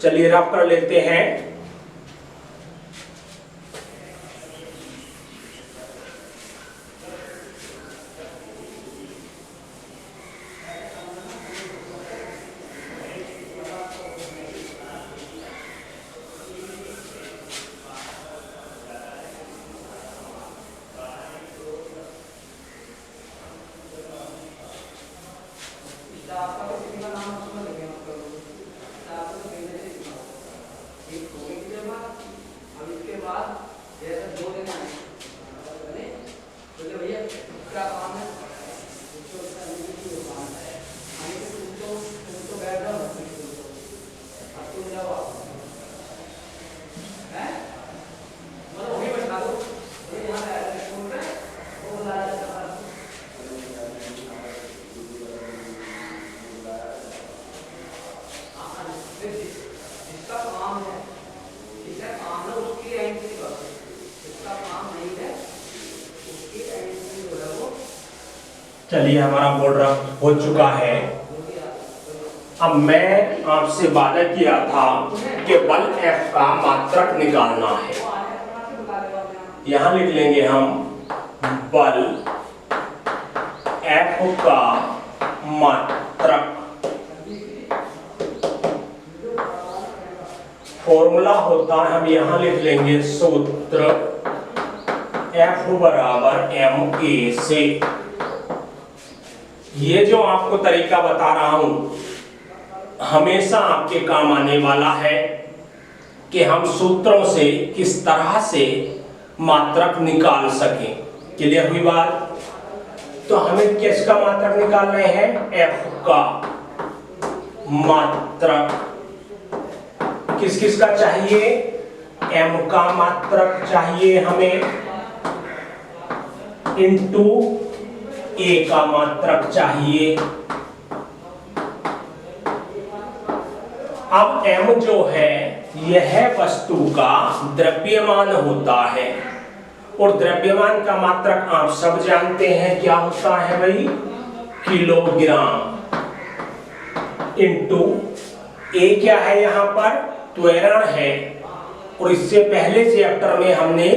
चलिए रफ कर लेते हैं। चलिए हमारा बोर्ड रफ हो चुका है। अब मैं आपसे वादा किया था कि बल F का मात्रक निकालना है। यहां लिख लेंगे हम बल F का मात्रक। फॉर्मूला होता है, हम यहां लिख लेंगे सूत्र F बराबर ma से। ये जो आपको तरीका बता रहा हूं हमेशा आपके काम आने वाला है कि हम सूत्रों से किस तरह से मात्रक निकाल सकें। क्लियर हुई बात? तो हमें किसका मात्रक निकाल रहे हैं? F का मात्रक। किस किस का चाहिए? M का मात्रक चाहिए हमें, इंटू A का मात्रक चाहिए। अब M जो है यह वस्तु का द्रव्यमान होता है, और द्रव्यमान का मात्रक आप सब जानते हैं क्या होता है भाई? किलोग्राम। इंटू A क्या है? यहां पर त्वरण है, और इससे पहले चैप्टर में हमने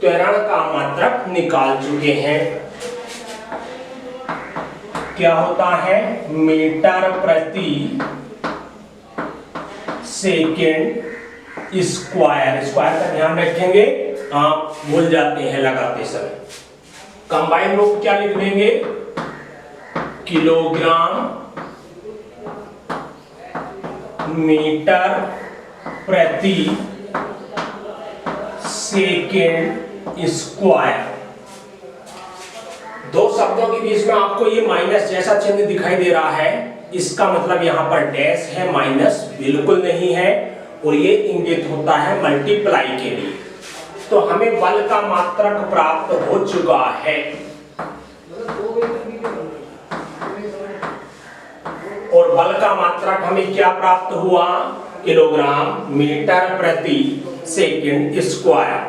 त्वरण का मात्रक निकाल चुके हैं। क्या होता है? मीटर प्रति सेकेंड स्क्वायर। स्क्वायर का ध्यान रखेंगे, आप भूल जाते हैं लगाते समय। कंबाइन रूप क्या लिख लेंगे? किलोग्राम मीटर प्रति सेकेंड स्क्वायर। दो शब्दों के बीच में आपको ये माइनस जैसा चिन्ह दिखाई दे रहा है, इसका मतलब यहाँ पर डैश है, माइनस बिल्कुल नहीं है, और ये इंगित होता है मल्टीप्लाई के लिए। तो हमें बल का मात्रक प्राप्त हो चुका है, और बल का मात्रक हमें क्या प्राप्त हुआ? किलोग्राम मीटर प्रति सेकेंड स्क्वायर।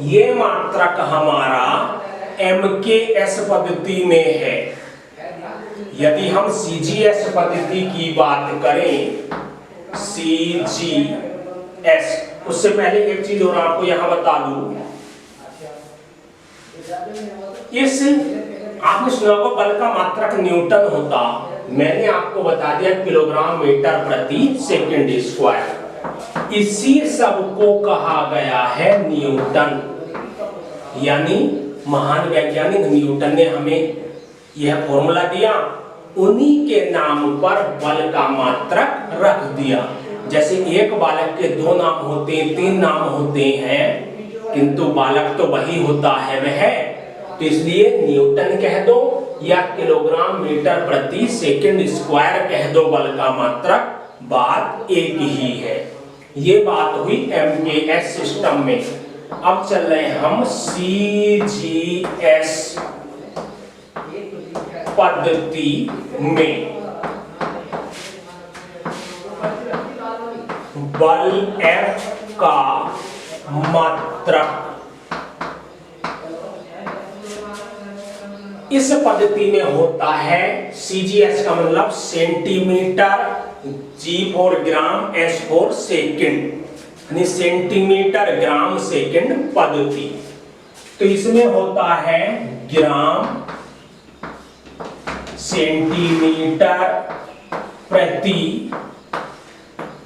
ये मात्रक हमारा MKS पद्धति में है। यदि हम CGS पद्धति की बात करें, CGS, उससे पहले एक चीज और आपको यहां बता दूं। इस आपने सुना होगा बल का मात्रक न्यूटन होता, मैंने आपको बता दिया किलोग्राम मीटर प्रति सेकेंड स्क्वायर। इसी सब को कहा गया है न्यूटन, यानी महान वैज्ञानिक न्यूटन ने हमें यह फॉर्मूला दिया, उन्हीं के नाम पर बल का मात्रक रख दिया। जैसे एक बालक के दो नाम होते हैं, तीन नाम होते हैं, किंतु बालक तो वही होता है वह, तो इसलिए न्यूटन कह दो या किलोग्राम मीटर प्रति सेकंड स्क्वायर कह दो, बल का मात्रक बात एक ही है। ये बात हुई MKS सिस्टम में। अब चल रहे हम CGS पद्धति में। बल F का मात्रक इस पद्धति में होता है, CGS का मतलब centimetre G for gram, S for second, यानी सेंटीमीटर ग्राम सेकंड पद्धति। तो इसमें होता है ग्राम सेंटीमीटर प्रति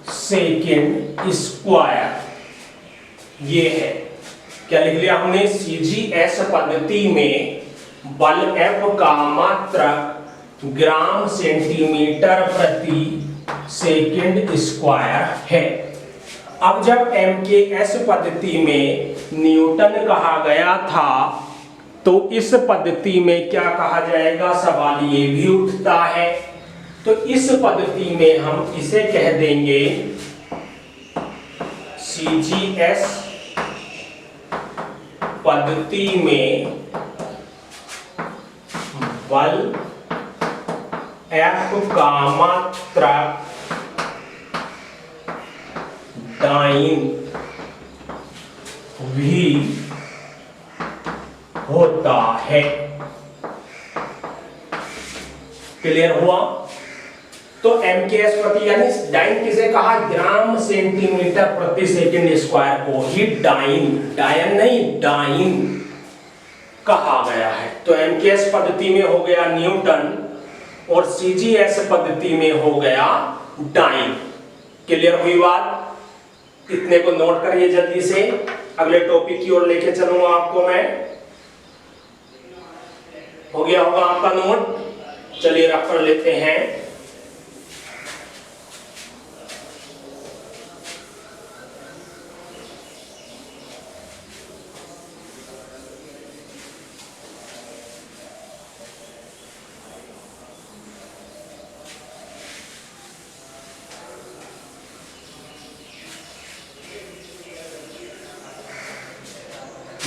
सेकंड स्क्वायर। ये है क्या लिख लिया हमने, CGS पद्धति में बल F का मात्रक ग्राम सेंटीमीटर प्रति सेकंड स्क्वायर है। अब जब MKS पद्धति में न्यूटन कहा गया था तो इस पद्धति में क्या कहा जाएगा, सवाल ये भी उठता है। तो इस पद्धति में हम इसे कह देंगे CGS पद्धति में बल F का मात्रक दाईं भी होता है। क्लियर हुआ? तो MKS प्रति यानी डाइन किसे कहा, ग्राम सेंटीमीटर प्रति सेकंड स्क्वायर को ही डाइन, डायन नहीं डाइन कहा गया है। तो MKS पद्धति में हो गया न्यूटन और CGS पद्धति में हो गया डाइन। क्लियर हुई बात? इतने को नोट करिए जल्दी से, अगले टॉपिक की ओर लेके चलूंगा आपको मैं। हो गया होगा आपका नोट? चलिए रख कर लेते हैं।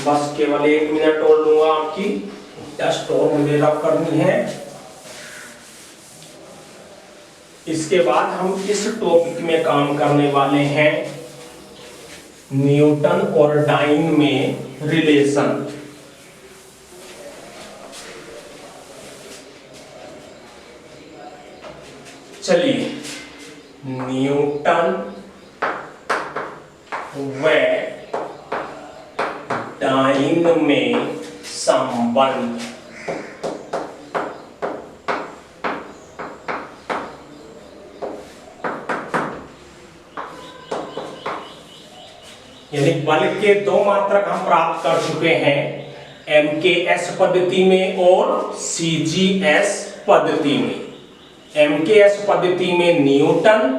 बस केवल 1 मिनट और लूंगा आपकी, टेस्ट और मुझे रब करनी है। इसके बाद हम इस टॉपिक में काम करने वाले हैं न्यूटन और डाइन में रिलेशन। चलिए, न्यूटन व डाइन में संबंध। यानी बल के दो मात्रक हम प्राप्त कर चुके हैं MKS पद्धति में और CGS पद्धति में। MKS पद्धति में न्यूटन,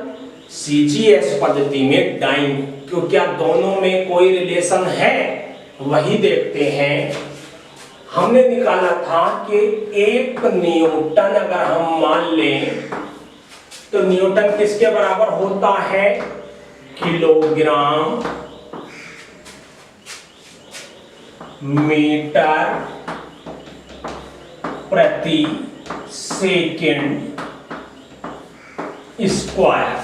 CGS पद्धति में डाइन। क्यों, क्या दोनों में कोई रिलेशन है, वही देखते हैं। हमने निकाला था कि 1 न्यूटन अगर हम मान लें तो न्यूटन किसके बराबर होता है, किलोग्राम मीटर प्रति सेकंड स्क्वायर।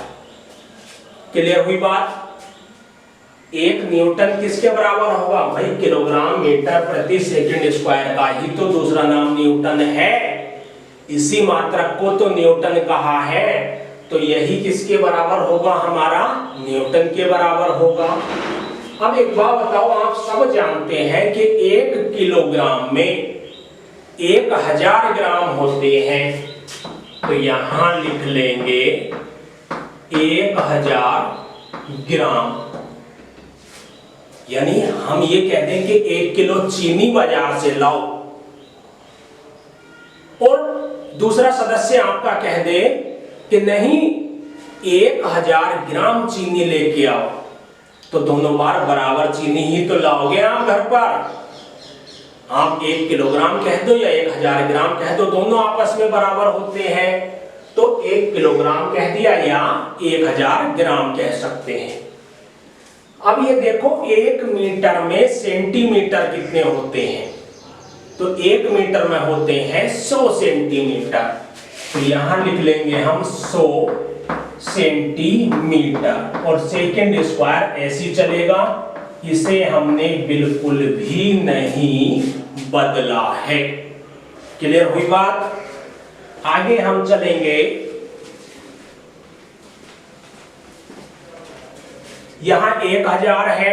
क्लियर हुई बात? 1 न्यूटन किसके बराबर होगा भाई, किलोग्राम मीटर प्रति सेकंड स्क्वायर का ही तो दूसरा नाम न्यूटन है। इसी मात्रक को तो न्यूटन कहा है, तो यही किसके बराबर होगा, हमारा न्यूटन के बराबर होगा। अब एक बात बताओ, आप सब जानते हैं कि 1 किलोग्राम में 1000 ग्राम होते हैं। तो यहां लिख लेंगे 1000 ग्राम। यानी हम ये कह दें कि 1 किलो चीनी बाजार से लाओ और दूसरा सदस्य आपका कह दे कि नहीं 1000 ग्राम चीनी लेके आओ, तो दोनों बार बराबर चीनी ही तो लाओगे आप घर पर। आप 1 किलोग्राम कह दो या 1000 ग्राम कह दो, दोनों आपस में बराबर होते हैं। तो 1 किलोग्राम कह दिया या 1000 ग्राम कह सकते हैं। अब ये देखो 1 मीटर में सेंटीमीटर कितने होते हैं, तो 1 मीटर में होते हैं 100 सेंटीमीटर। तो यहां लिख लेंगे हम 100 सेंटीमीटर और सेकंड स्क्वायर ऐसी चलेगा। इसे हमने बिल्कुल भी नहीं बदला है। क्लियर हुई बात? आगे हम चलेंगे यहाँ 1000 है,